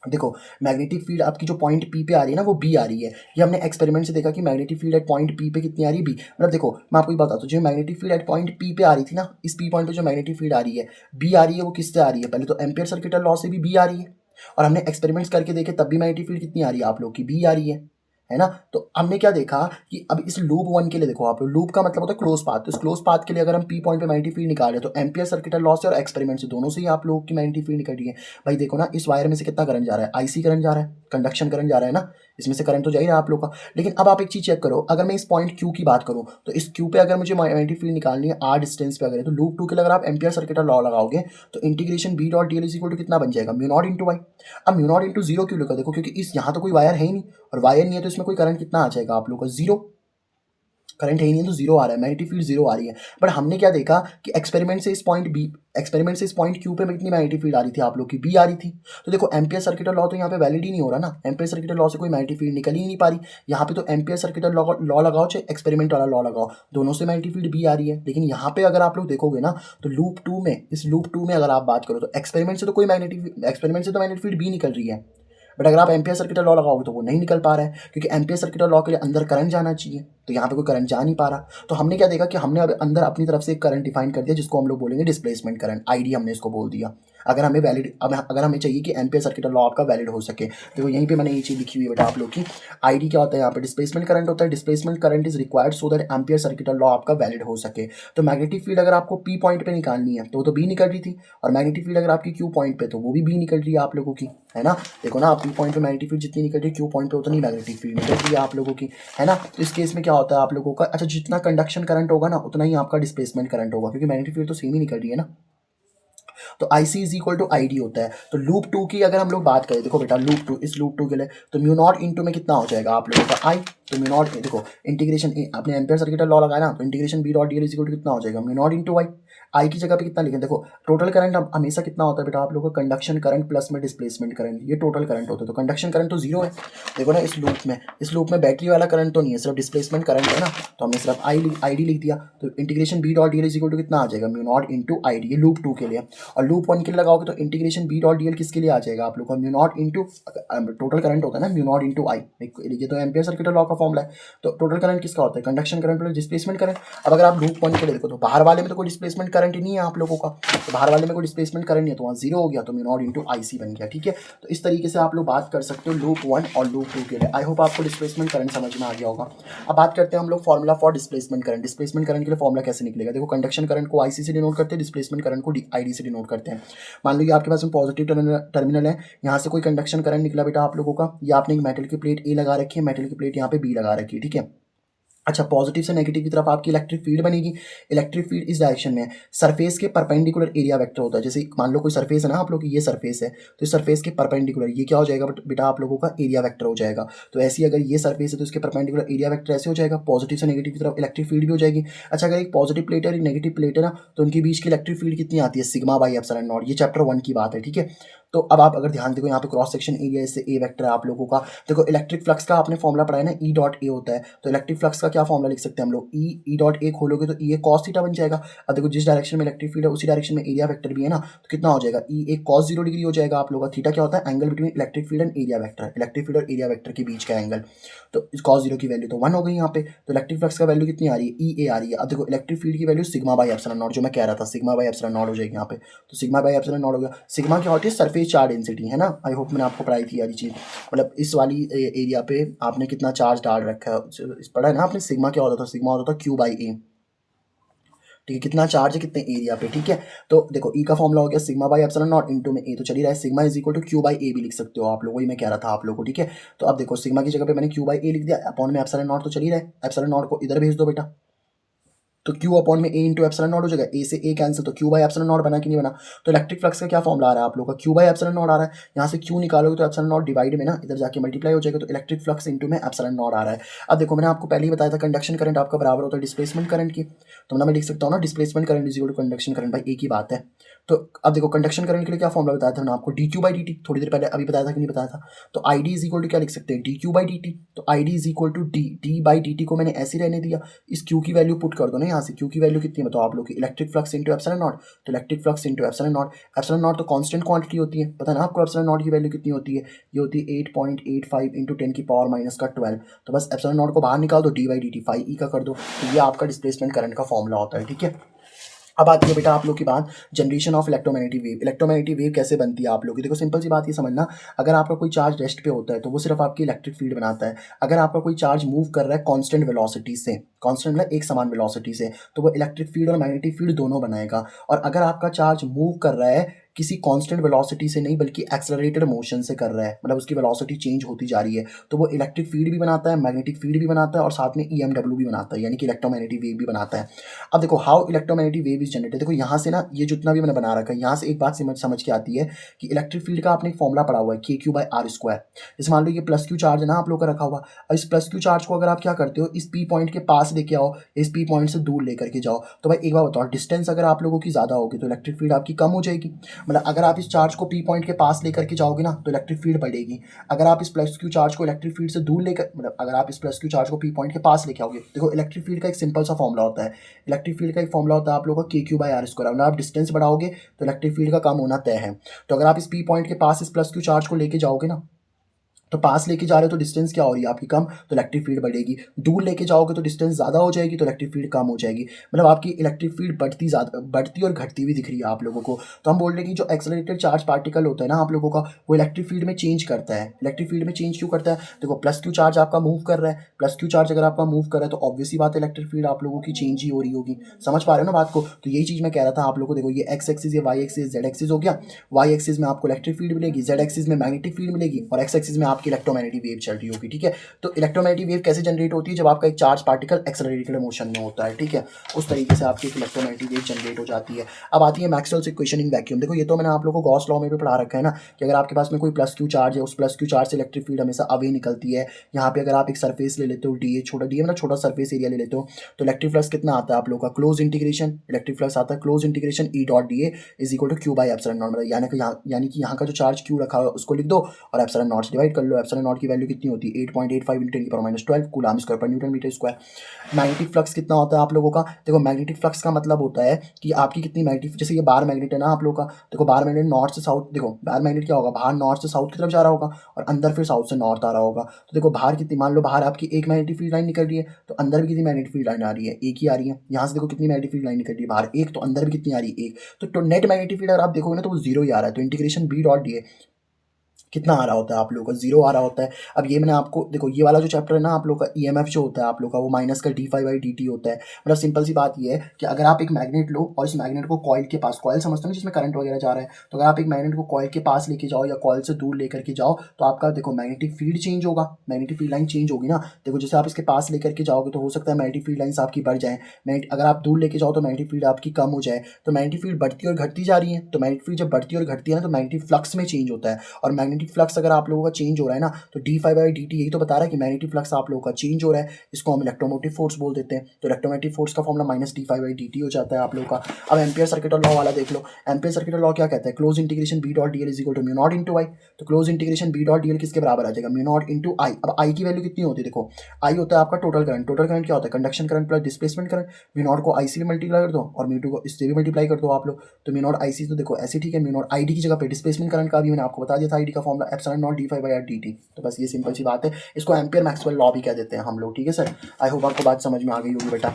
देखो मैग्नेटिक फील्ड आपकी जो पॉइंट पी पे आ रही है ना वो बी आ रही है। ये हमने एक्सपेरिमेंट से देखा कि magnetic field at point P पे कितनी आ रही है, बी। मतलब देखो मैं आपको ये बताता हूँ, जो magnetic field at point P पे आ रही थी ना, इस पी पॉइंट पे जो मैग्नेटिक फील्ड आ रही है, बी आ रही है, वो किससे आ रही है, पहले तो एम्पियर सर्किट लॉ से भी बी आ रही है, और हमने एक्सपेरिमेंट्स करके देखे तब भी मैग्नेटिक फील्ड कितनी आ रही है आप लोग की, बी आ रही है ना। तो हमने क्या देखा कि अब इस लूप 1 के लिए देखो आप लोग, लूप का मतलब होता है क्लोज पाथ, तो इस क्लोज पाथ के लिए अगर हम पी पॉइंट पे मैग्नेटिक फील्ड निकाले तो एम्पियर सर्किट लॉ से और एक्सपेरिमेंट से दोनों से ही आप लोगों की मैग्नेटिक फील्ड निकल रही है। भाई देखो ना, इस वायर में से कितना करंट जा रहा है, आईसी करंट जा रहा है, कंडक्शन करंट जा रहा है ना, इसमें से करंट तो जा ही रहा है आप लोग का। लेकिन अब आप एक चीज चेक करो, अगर मैं इस पॉइंट क्यू की बात करूं, तो इस क्यू पे अगर मुझे मैग्नेटिक फील्ड निकालनी है आर डिस्टेंस पे, अगर है तो लूप 2 के लिए अगर आप एम्पियर सर्किट लॉ लगाओगे तो integration B dot D L is equal to कितना बन जाएगा, म्यू नॉट इंटू वाई। अब म्यू नॉट इंटू जीरो क्यों लिखा, देखो क्योंकि इस यहाँ तो कोई वायर है ही नहीं, और वायर नहीं है तो इसमें कोई करंट कितना आ जाएगा आप लोग का, जीरो। करंट है ही नहीं है तो जीरो आ रहा है, मैग्नेटिक फील्ड जीरो आ रही है। बट हमने क्या देखा कि एक्सपेरिमेंट से इस पॉइंट बी, एक्सपेरिमेंट से इस पॉइंट क्यू पे कितनी मैग्नेटिक फील्ड आ रही थी आप लोग की, बी आ रही थी। तो देखो एम्पियर सर्किट लॉ तो यहाँ पे वैलिड ही नहीं हो रहा ना, एम्पियर सर्किट लॉ से कोई मैग्नेटिक फील्ड निकल ही नहीं पा रही। यहाँ पे तो एम्पियर सर्किट लॉ लगाओ चाहे एक्सपेरिमेंट वाला लॉ लगाओ, दोनों से मैग्नेटिक फील्ड बी आ रही है। लेकिन यहाँ पे अगर आप लोग देखोगे ना, तो लूप 2 में, इस लूप 2 में अगर आप बात करो तो एक्सपेरिमेंट से तो कोई मैग्नेटिक, एक्सपेरिमेंट से तो मैग्नेटिक फील्ड बी निकल रही है, बट अगर आप एम्पियर सर्किट लॉ लगाओगे तो वो नहीं निकल पा रहा है, क्योंकि एम्पियर सर्किट लॉ के लिए अंदर करंट जाना चाहिए, तो यहाँ पे कोई करंट जा नहीं पा रहा। तो हमने क्या देखा कि हमने अब अंदर अपनी तरफ से एक करंट डिफाइन कर दिया, जिसको हम लोग बोलेंगे डिस्प्लेसमेंट करंट, आईडी हमने इसको बोल दिया। अगर हमें वैलिड, अगर हमें चाहिए कि एम्पियर सर्किट लॉ आपका वैलिड हो सके, तो यहीं पे मैंने ये चीज़ लिखी हुई है बेटा आप लोग की। आईडी क्या होता है यहाँ पे, डिस्प्लेसमेंट करंट होता है, displacement current is required so that ampere circuit law आपका वैलिड हो सके। तो मैग्नेटिक फील्ड अगर आपको पी पॉइंट पे निकालनी है तो वो तो बी निकल रही थी, और मैग्नेटिक फील्ड अगर आपकी क्यू पॉइंट पे तो वो भी बी निकल रही है आप लोगों की, है ना। देखो ना, आप पी पॉइंट पे मैग्नेटिक फील्ड जितनी निकल रही है, क्यू पॉइंट पे उतनी मैग्नेटिक फील्ड निकल रही है आप लोगों की, है ना। तो इस केस में क्या होता है आप लोगों का, अच्छा जितना कंडक्शन करंट होगा ना उतना ही आपका डिस्प्लेसमेंट करंट होगा, क्योंकि मैग्नेटिक फील्ड तो सेम ही निकल रही है ना। तो I C is equal to I D होता है। तो लूप 2 की अगर हम लोग बात करें, देखो बेटा लूप 2, इस लूप 2 के लिए तो म्यू नॉट इंटू में कितना हो जाएगा आप लोगों का आई, तो म्यू नॉट, देखो इंटीग्रेशन अपने एम्पियर सर्किट लॉ लगाया ना, तो integration B dot D L is equal to कितना हो जाएगा, mu naught into Y. I की जगह पे कितना लिखें, देखो टोटल करंट हमेशा कितना होता है बेटा आप लोगों का, कंडक्शन करंट प्लस में डिस्प्लेसमेंट करंट, ये टोटल करंट होता है। तो कंडक्शन करंट तो जीरो है, देखो ना इस लूप में बैटरी वाला करंट तो नहीं है, सिर्फ डिस्प्लेसमेंट करंट है ना, तो हमने सिर्फ आई डी लिख दिया। तो integration B dot D L is equal to कितना आ जाएगा, mu naught into I D, ये लूप 2 के लिए। और लूप 1 के लिए लगाओगे तो integration B dot D L किसके लिए आ जाएगा आप लोग का, mu naught into, total current होता है ना, म्यू नॉट इंटू आई। ये तो एम्पियर सर्किट लॉ का फॉर्मूला है। तो टोटल करंट किसका होता है, conduction current plus displacement current. अब अगर आप लूप पॉइंट के लिए देखो तो बाहर वाले में तो कोई डिस्प्लेसमेंट करंट ही नहीं है आप लोगों का, तो बाहर वाले में कोई डिस्प्लेसमेंट करंट नहीं है, तो वहाँ जीरो हो गया, तो म्यू नॉट इंटू आई सी बन गया। ठीक है, तो इस तरीके से आप लोग बात कर सकते हो लूप 1 और लूप 2 के लिए। आई होप आपको डिस्प्लेसमेंट करंट समझ में आ गया होगा। अब बात करते हैं हम लोग formula for displacement current. Displacement current के लिए फॉर्मूला कैसे निकलेगा, देखो कंडक्शन करंट को आईसी से डिनोट करते हैं, डिस्प्लेसमेंट करंट को आईडी से डिनोट करते हैं। मान लीजिए आपके पास में पॉजिटिव टर्मिनल है, यहाँ से कोई कंडक्शन करंट निकला बेटा आप लोगों का, या आपने एक मेटल की प्लेट ए लगा रखी है, मेटल की प्लेट यहाँ पे बी लगा रखी है। ठीक है, अच्छा पॉजिटिव से नेगेटिव की तरफ आपकी इलेक्ट्रिक फील्ड बनेगी। इलेक्ट्रिक फील्ड इस डायरेक्शन में है, सरफेस के परपेंडिकुलर एरिया वेक्टर होता है। जैसे मान लो कोई सरफेस है ना आप लोग की, ये सरफेस है, तो इस सरफेस के परपेंडिकुलर ये क्या हो जाएगा बेटा आप लोगों का एरिया वेक्टर हो जाएगा। तो ऐसी अगर ये सरफेस है तो इसके परपेंडिकुलर एरिया वेक्टर ऐसे हो जाएगा, पॉजिटिव से नेगेटिव की तरफ इलेक्ट्रिक फील्ड भी हो जाएगी। अच्छा अगर एक पॉजिटिव प्लेट है और एक नेगेटिव प्लेट है ना, तो उनके बीच की इलेक्ट्रिक फील्ड कितनी आती है, सिग्मा बाई एप्सिलॉन नॉट। ये चैप्टर 1 की बात है। ठीक है, तो अब आप अगर ध्यान देखो यहाँ पे क्रॉस सेक्शन एरिया इससे ए वेक्टर है आप लोगों का। देखो इलेक्ट्रिक फ्लक्स का आपने फॉर्मूला पढ़ा है ना, ई डॉट ए होता है, तो इलेक्ट्रिक फ्लक्स का क्या फॉर्मूला लिख सकते हैं हम लोग, ई डॉट ए खोलोगे तो ई ए कॉस थीटा बन जाएगा। अब देखो जिस डायरेक्शन में इलेक्ट्रिक फील्ड है उसी डायरेक्शन में एरिया वेक्टर भी है ना, तो कितना हो जाएगा, ई ए कॉस 0 डिग्री हो जाएगा आप लोगों का। थीटा क्या होता है, angle between electric field and area vector, electric field और एरिया वेक्टर के बीच का एंगल। तो इस कॉस 0 की वैल्यू तो 1 हो गई यहाँ पे, तो इलेक्ट्रिक फ्लक्स का वैल्यू कितनी आ रही है, ई ए आ रही है। अब देखो इलेक्ट्रिक फील्ड की value sigma by epsilon not, जो मैं कह रहा था सिग्मा बाई एप्सिलॉन नॉट हो जाएगी यहाँ पे, तो सिग्मा बाई एप्सिलॉन नॉट हो गया। सिग्मा क्या होती है, सरफेस चार्ज डेंसिटी है ना। आई होप मैंने आपको पढ़ाई थी यार चीज़, मतलब इस वाली एरिया पे आपने कितना चार्ज डाल रखा है इस पढ़ा है ना आपने। सिग्मा क्या होता था, सिग्मा होता था क्यू बाई ए। ठीक है, कितना चार्ज है कितने एरिया पे। ठीक है, तो देखो ई का फॉर्मूला हो गया sigma by epsilon naught into में ए, तो चलिए रहा है sigma is equal to Q by A भी लिख सकते हो आप लोग, वही मैं कह रहा था आप लोगों को। ठीक है, तो अब देखो सिग्मा की जगह पे मैंने क्यू बाई ए लिख दिया, अपॉन में एप्सिलॉन नॉट तो चली रहा है, एप्सिलॉन नॉट को इधर भेज दो बेटा, तो क्यू अपॉन में ए इंटू एप्सिलॉन नॉट हो जाएगा, ए से ए कैंसिल, तो क्यू बाई एप्सिलॉन नॉट बना कि नहीं बना। तो इलेक्ट्रिक फ्लक्स का क्या फॉर्मूला आ रहा है आप लोगों का, क्यू बाई एप्सिलॉन नॉट आ रहा है। यहाँ से क्यू निकालोगे तो एप्सिलॉन नॉट डिवाइड में ना इधर जाके मल्टीप्लाई हो जाएगा, तो इलेक्ट्रिक फ्लक्स इंटू में एप्सिलॉन नॉट आ रहा है। अब देखो मैंने आपको पहले ही बताया था कंडक्शन करंट आपका बराबर होता है डिस्प्लेसमेंट करंट की, तो मैं लिख सकता हूँ ना displacement current is equal to conduction current, भाई एक ही बात है। तो अब देखो कंडक्शन करंट के लिए क्या फॉर्मूला बताया था मैंने आपको, D Q by D T, थोड़ी देर पहले अभी बताया था कि नहीं बताया था। तो I D is equal to क्या लिख सकते हैं, D Q by D T. तो I D is equal to D by D T को मैंने ऐसे रहने दिया, इस क्यू की वैल्यू पुट कर दो ना यहाँ से। क्यू की वैल्यू कितनी है बताओ आप लोग की, electric flux into epsilon naught, तो electric flux into epsilon naught. Epsilon naught तो कांस्टेंट क्वांटिटी होती है, पता है ना आपको एप्सिलॉन नॉट की वैल्यू कितनी होती है, ये होती है 8.85 इंटू 10 की पावर माइनस का 12। तो बस एप्सिलॉन नॉट को बाहर निकाल दो, डी बाई डी टी 5 ई का कर दो, तो ये आपका डिस्प्लेसमेंट करंट का फॉर्मूला होता है। ठीक है, अब आती है बेटा आप लोग की बात generation of electromagnetic wave. Electromagnetic wave कैसे बनती है आप लोग की, देखो सिंपल सी बात ये समझना, अगर आपका कोई चार्ज रेस्ट पे होता है तो वो सिर्फ आपकी इलेक्ट्रिक फील्ड बनाता है। अगर आपका कोई चार्ज मूव कर रहा है कांस्टेंट वेलोसिटी से, कांस्टेंट मतलब एक समान वेलोसिटी से, तो वो इलेक्ट्रिक फील्ड और मैग्नेटिक फील्ड दोनों बनाएगा। और अगर आपका चार्ज मूव कर रहा है किसी कांस्टेंट वेलोसिटी से नहीं बल्कि एक्सेलरेटेड मोशन से कर रहा है, मतलब उसकी वेलोसिटी चेंज होती जा रही है, तो वो इलेक्ट्रिक फील्ड भी बनाता है, मैग्नेटिक फील्ड भी बनाता है, और साथ में ईएमडब्ल्यू भी बनाता है, यानी कि इलेक्ट्रोमैग्नेटिक वेव भी बनाता है। अब देखो how electromagnetic wave is generated, देखो यहाँ से ना ये जितना भी मैंने बना रखा है, यहाँ से एक बात समझ के आती है कि इलेक्ट्रिक फील्ड का आपने एक फॉर्मूला पढ़ा हुआ है के क्यू बाई आर स्क्वायर। जैसे मान लो ये प्लस क्यू चार्ज है ना आप लोग का रखा हुआ, और इस प्लस क्यू चार्ज को अगर आप क्या करते हो, इस पी पॉइंट के पास लेके आओ, इस पी पॉइंट से दूर लेकर के जाओ, तो भाई एक बार बताओ डिस्टेंस अगर आप लोगों की ज़्यादा होगी तो इलेक्ट्रिक फील्ड आपकी कम हो जाएगी। मतलब अगर आप इस चार्ज को पी पॉइंट के पास लेकर के जाओगे ना तो इलेक्ट्रिक फील्ड बढ़ेगी। अगर आप इस प्लस क्यू चार्ज को इलेक्ट्रिक फील्ड से दूर लेकर, मतलब अगर आप इस प्लस क्यू चार्ज को पी पॉइंट के पास लेके आओगे, देखो इलेक्ट्रिक फील्ड का एक सिंपल सा फॉर्मूला होता है, इलेक्ट्रिक फील्ड का एक फॉर्मूला होता है आप लोगों का के क्यू बाई आर स्क्वायर। अगर आप डिस्टेंस बढ़ाओगे तो इलेक्ट्रिक फील्ड का कम होना तय है। तो अगर आप इस पी पॉइंट के पास इस प्लस क्यू चार्ज को लेके जाओगे ना, तो पास लेके जा रहे हो तो डिस्टेंस क्या हो रही है आपकी कम, तो इलेक्ट्रिक फील्ड बढ़ेगी। दूर लेके जाओगे तो डिस्टेंस ज़्यादा हो जाएगी, तो इलेक्ट्रिक फील्ड कम हो जाएगी। मतलब आपकी इलेक्ट्रिक फील्ड बढ़ती और घटती हुई दिख रही है आप लोगों को। तो हम बोल रहे हैं कि जो एक्सेलरेटेड चार्ज पार्टिकल होता है ना आप लोगों का, वो इलेक्ट्रिक फील्ड में चेंज करता है। इलेक्ट्रिक फील्ड में चेंज क्यों करता है, देखो प्लस क्यू चार्ज आपका मूव कर रहा है, प्लस क्यू चार्ज अगर आपका मूव कर रहा है तो ऑब्वियसली बात है इलेक्ट्रिक फील्ड आप लोगों की चेंज ही हो रही होगी। समझ पा रहे हो ना बात को, तो यही चीज़ मैं कह रहा था आप लोगों को। देखो ये एक्स एक्सिस, ये वाई एक्सिस, जेड एक्सिस हो गया। वाई एक्सिस में आपको इलेक्ट्रिक फील्ड मिलेगी, जेड एक्सिस में मैग्नेटिक फील्ड मिलेगी, और एक्स एक्सिस में आपकी इलेक्ट्रोमैग्नेटिक वेव चल रही होगी। ठीक है, तो इलेक्ट्रोमैग्नेटिक वेव कैसे जनरेट होती है, जब आपका एक चार्ज पार्टिकल एक्सेलरेटेड मोशन में होता है। ठीक है, उस तरीके से आपकी एक इलेक्ट्रोमैग्नेटिक वेव जनरेट हो जाती है। अब आती है मैक्सवेल्स इक्वेशन इन वैक्यूम। देखो ये तो मैंने आप लोगों को गॉस लॉ में भी पढ़ा रखा है ना, कि अगर आपके पास में कोई प्लस क्यू चार्ज है, उस प्लस क्यू चार्ज से इलेक्ट्रिक फील्ड हमेशा अवे निकलती है। यहाँ पे अगर आप एक सरफेस ले लेते हो डी ए, छोटा डी ए मतलब छोटा सरफेस एरिया ले लेते हो, तो इलेक्ट्रिक फ्लक्स कितना आता है आप लोगों का, क्लोज इंटीग्रेशन इलेक्ट्रिक फ्लक्स आता है, close integration E dot D A is equal to Q by epsilon naught. यानी कि यहाँ का जो चार्ज क्यू रखा हुआ है उसको लिख दो और एप्सिलॉन नॉट से डिवाइड कर लो। लो, एप्सिलॉन नॉट की वैल्यू कितनी होती है 8.85 × 10⁻12 कूलम्ब स्क्वायर पर newton metre square. Magnetic flux कितना होता है आप लोगों का, देखो मैग्नेटिक फ्लक्स का मतलब होता है कि आपकी कितनी मैग्नेटिक, जैसे ये बार मैग्नेट है ना आप लोगों का, देखो बार मैग्नेट नॉर्थ से साउथ, देखो बार मैग्नेट क्या होगा, बाहर नॉर्थ से साउथ की तरफ जा रहा होगा और अंदर फिर साउथ से नॉर्थ आ रहा होगा। तो देखो बाहर कितनी, मान लो बाहर आपकी एक मैग्नेटिक फील्ड लाइन निकल रही है, तो अंदर भी कितनी मैग्नेटिक फील्ड लाइन आ रही है, एक ही आ रही है। यहाँ से देखो कितनी मैग्नेटिक फील्ड लाइन निकल रही है बाहर, एक, तो अंदर भी कितनी आ रही है, एक। तो नेट मैग्नेटिक फील्ड अगर आप देखोगे ना तो वो जीरो ही आ रहा है। तो इंटीग्रेशन बी डॉट डी कितना आ रहा होता है आप लोगों का, जीरो आ रहा होता है। अब ये मैंने आपको, देखो ये वाला जो चैप्टर है ना आप लोग का, ईएमएफ जो होता है आप लोग का, वो माइनस का d∅dt होता है। मतलब सिंपल सी बात ये है कि अगर आप एक मैग्नेट लो और इस मैग्नेट को कॉइल के पास, कॉइल समझते हो ना जिसमें करंट वगैरह जा रहा है, तो अगर आप एक मैग्नेट को कॉइल के पास लेके जाओ या कॉइल से दूर लेकर के जाओ, तो आपका देखो मैग्नेटिक फील्ड चेंज होगा, मैग्नेटिक फील्ड लाइन चेंज होगी ना। देखो जैसे आप इसके पास लेकर के जाओगे तो हो सकता है मैग्नेटिक फील्ड लाइन्स आपकी बढ़ जाए, अगर आप दूर लेके जाओ तो मैग्नेटिक फील्ड आपकी कम हो जाए। तो मैग्नेटिक फील्ड बढ़ती और घटती जा रही है, तो मैग्नेटिक फील्ड जब बढ़ती और घटती है ना तो मैग्नेटिक फ्लक्स में चेंज होता है। और मैग्नेटिक फ्लक्स अगर आप लोगों का चेंज हो रहा है ना, तो d∅dt यही तो बता रहा है कि मैग्नेटिक फ्लक्स आप लोगों का चेंज हो रहा है, इसको हम इलेक्ट्रोमोटिव फोर्स बोल देते हैं। तो इलेक्ट्रोमोटिव फोर्स का फॉर्मूला माइनस d∅dt हो जाता है आप लोगों का। अब एम्पियर सर्किट लॉ वाला देख लो, एम्पियर सर्किट लॉ क्या कहता है, close integration b dot dl is equal to mu naught into I. तो close integration b dot dl किसके बराबर आ जाएगा, म्यू नॉट इंटू आई। अब आई की वैल्यू कितनी होती है, देखो आई होता है आपका टोटल करंट, टोटल करंट क्या होता है, conduction current plus displacement current. Mu naught को आई से भी मल्टीप्लाई कर दो और म्यू टू को इससे भी मल्टीप्लाई कर दो आप लोग, तो म्यू नॉट आई सी, तो देखो ऐसे ठीक है, म्यू नॉट आई डी की जगह पे डिस्प्लेसमेंट करंट का भी मैंने आपको बता दिया था, आई डी का फॉर्मूला एप्सिलॉन नॉट d∅dt। तो बस ये सिंपल सी बात है, इसको एम्पियर मैक्सवेल लॉ भी कह देते हैं हम लोग, ठीक है सर। आई होप आपको बात समझ में आ गई होगी बेटा।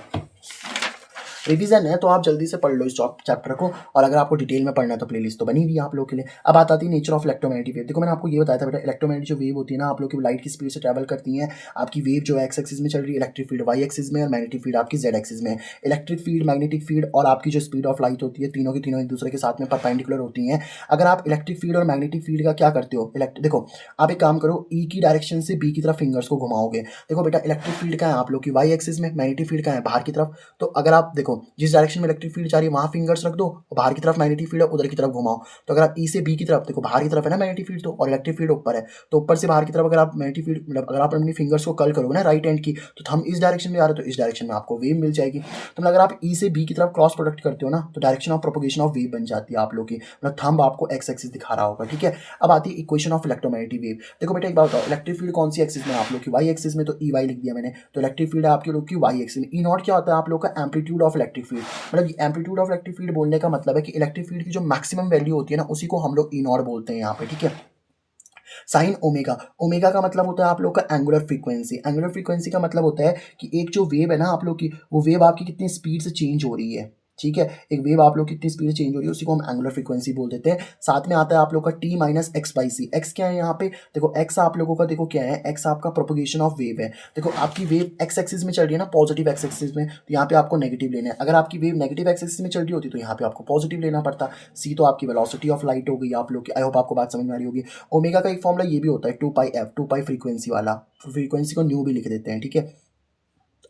रिवीजन है तो आप जल्दी से पढ़ लो इस चैप्टर को, और अगर आपको डिटेल में पढ़ना है तो प्लेलिस्ट तो बनी हुई है आप लोगों के लिए। अब बात आती है नेचर ऑफ इलेक्ट्रोमैग्नेटिक वेव। देखो मैंने आपको ये बताया था बेटा, इलेक्ट्रोमैग्नेटिक जो वेव होती है ना आप लोग की लाइट की स्पीड से ट्रैवल करती हैं। आपकी वेव जो है एक्स एक्सिस में चल रही है, इलेक्ट्रिक फील्ड वाई एक्सिस में और मैग्नेटिक फील्ड आपकी जेड एक्सिस में। इलेक्ट्रिक फील्ड, मैग्नेटिक फील्ड और आपकी जो स्पीड ऑफ लाइट होती है, तीनों की तीनों एक दूसरे के साथ में परपेंडिकुलर होती हैं। अगर आप इलेक्ट्रिक फील्ड और मैग्नेटिक फील्ड का क्या करते हो, देखो आप एक काम करो, ई की डायरेक्शन से बी की तरफ फिंगर्स को घुमाओगे। देखो बेटा इलेक्ट्रिक फील्ड का है आप लोग की वाई एक्सिस में, मैग्नेटिक फील्ड का है बाहर की तरफ। तो अगर आप देखो जिस डायरेक्शन में इलेक्ट्रिक फील्ड जा रही है वहां फिंगर्स रख दो, और बाहर की तरफ मैग्नेटिक फील्ड है उधर की तरफ घुमाओ। तो अगर आप ई से बी की तरफ, देखो बाहर की तरफ है ना मैग्नेटिक फील्ड, तो और इलेक्ट्रिक फील्ड ऊपर है, तो ऊपर से बाहर की तरफ अगर आप मैग्नेटिक फील्ड, मतलब अगर आप अपनी फिंगर्स को कर्ल करोगे ना राइट हैंड की, तो हम इस डायरेक्शन में आ रहे हो तो इस डायरेक्शन में आपको वेव मिल जाएगी। तो अगर आप ई से बी की तरफ क्रॉस प्रोडक्ट करते हो ना, तो direction of propagation of wave बन जाती है आप लोग की, मतलब थंब आपको एक्स एक्सिस दिखा रहा होगा, ठीक है। अब आती है इक्वेशन ऑफ इलेक्ट्रोमैग्नेटिक वेव। देखो बेटा एक बात बताओ, इलेक्ट्रिक फील्ड कौन सी एक्सिस में आप लोग की, वाई एक्सिस में, तो ई वाई लिख दिया मैंने। तो इलेक्ट्रिक फील्ड है आपके लोग की वाई एक्सिस में। ई नॉट क्या होता है आप लोग का, एम्पलीट्यूड ऑफ इलेक्ट्रिक फील्ड। मतलब एम्पलीट्यूड ऑफ इलेक्ट्रिक फील्ड बोलने का मतलब है कि इलेक्ट्रिक फील्ड की जो मैक्सिमम वैल्यू होती है ना उसी को हम लोग ई नॉट बोलते हैं यहाँ पे, ठीक है। साइन ओमेगा, ओमेगा का मतलब होता है आप लोग का एंगुलर फ्रीक्वेंसी। एंगुलर फ्रीक्वेंसी का मतलब होता है कि एक जो वेव है ना आप लोग की, वो वेव आपकी कितनी स्पीड से चेंज हो रही है, ठीक है। एक वेव आप लोग की कितनी स्पीड से चेंज हो रही है उसी को हम एंगुलर फ्रीक्वेंसी बोल देते हैं। साथ में आता है आप लोग का t minus X by C. X क्या है यहाँ पे, देखो एक्स आप लोगों का, देखो क्या है, एक्स आपका प्रोपोगेशन ऑफ वेव है। देखो आपकी वेव एक्स एक्सिस में चल रही है ना, पॉजिटिव एक्स एक्सिस में, तो यहाँ पे आपको नेगेटिव लेना है। अगर आपकी वेव नेगेटिव एक्स एक्सिस में चल रही होती तो यहाँ पे आपको पॉजिटिव लेना पड़ता। सी तो आपकी वेलोसिटी ऑफ लाइट हो गई आप लोग की। आई होप आपको बात समझ में आ रही होगी। ओमेगा का एक फॉर्मूला ये भी होता है 2πf, 2π फ्रीक्वेंसी वाला, फ्रीक्वेंसी को न्यू भी लिख देते हैं, ठीक है।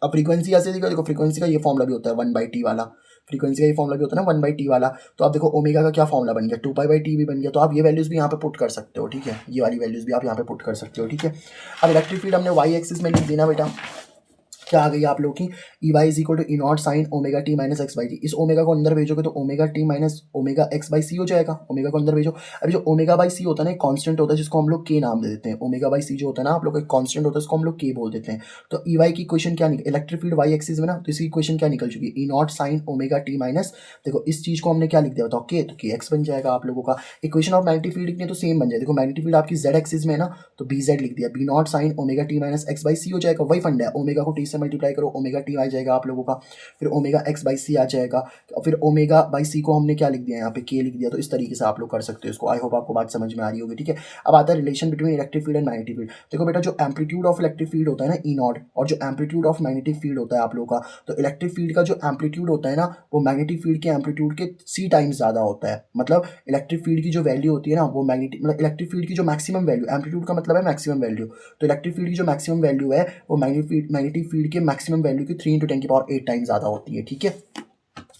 अब फ्रीक्वेंसी ऐसे देखो, फ्रीक्वेंसी का ये फॉर्मूला भी होता है 1/t वाला, फ्रीक्वेंसी का ये फॉर्मूला भी होता है ना 1/t वाला। तो आप देखो ओमेगा का क्या फॉर्मूला बन गया, 2π/t भी बन गया। तो आप ये वैल्यूज भी यहाँ पे पुट कर सकते हो, ठीक है, ये वाली वैल्यूज भी आप यहाँ पे पुट कर सकते हो, ठीक है। अब इलेक्ट्रिक फील्ड हमने वाई एक्सिस में लिख देना बेटा, क्या आ गई आप लोग की, E Y is equal to E naught sine omega T minus X by T. इस ओमेगा को अंदर भेजोगे तो omega T minus omega X by C हो जाएगा, ओमेगा को अंदर भेजो। अभी जो ओमेगा बाई सी होता है ना एक कांस्टेंट होता है जिसको हम लोग के नाम दे देते हैं। ओमेगा बाई सी जो होता है ना आप लोग एक कांस्टेंट होता है उसको हम लोग के बोल देते हैं। तो ई वाई की इक्वेशन क्या निकल, इलेक्ट्रिक फील्ड वाई एक्सिस में ना, तो इसकी इक्वेशन क्या निकल चुकी है, E naught sine omega T minus, देखो इस चीज को हमने क्या लिख दिया बताओ, के, तो के एक्स बन जाएगा आप लोगों का। इक्वेशन ऑफ मैग्नेटिक फील्ड लिखनी है तो सेम बन जाए, देखो मैग्नेटिक फील्ड आपकी जेड एक्सिस में है ना, तो बी जेड लिख दिया, B naught sine omega T minus X by C हो जाएगा। वही फंड है, ओमेगा को टी से मल्टीप्लाई करो, ओमेगा टी आ जाएगा आप लोगों का, फिर ओमेगा एक्स बाई सी आ जाएगा, फिर ओमेगा बाई सी को हमने क्या लिख दिया यहाँ पे, के लिख दिया। तो इस तरीके से आप लोग कर सकते हो इसको। आई होप आपको बात समझ में आ रही होगी, ठीक है। अब आता है relation between electric field and magnetic field. देखो बेटा जो एम्पलीट्यूड ऑफ इलेक्ट्रिक फील्ड होता है ना ई नॉट, और जो एम्पलीट्यूड ऑफ मैग्नेटिक फील्ड होता है आप लोगों का, तो इलेक्ट्रिक फील्ड का जो एम्पलीट्यूड होता है ना वो मैग्नेटिक फील्ड के एम्पलीट्यूड के सी टाइम्स ज़्यादा होता है। मतलब इलेक्ट्रिक फील्ड की जो वैल्यू होती है ना वो मैग्नेटिक, मतलब इलेक्ट्रिक फील्ड की जो मैक्सिमम वैल्यू, एम्पलीट्यूड का मतलब है मैक्सिमम वैल्यू, तो इलेक्ट्रिक फील्ड की जो मैक्सिमम वैल्यू है वो मैग्नेटिक फील्ड के मैक्सिमम वैल्यू की 3 × 10⁸ टाइम्स ज़्यादा होती है, ठीक है।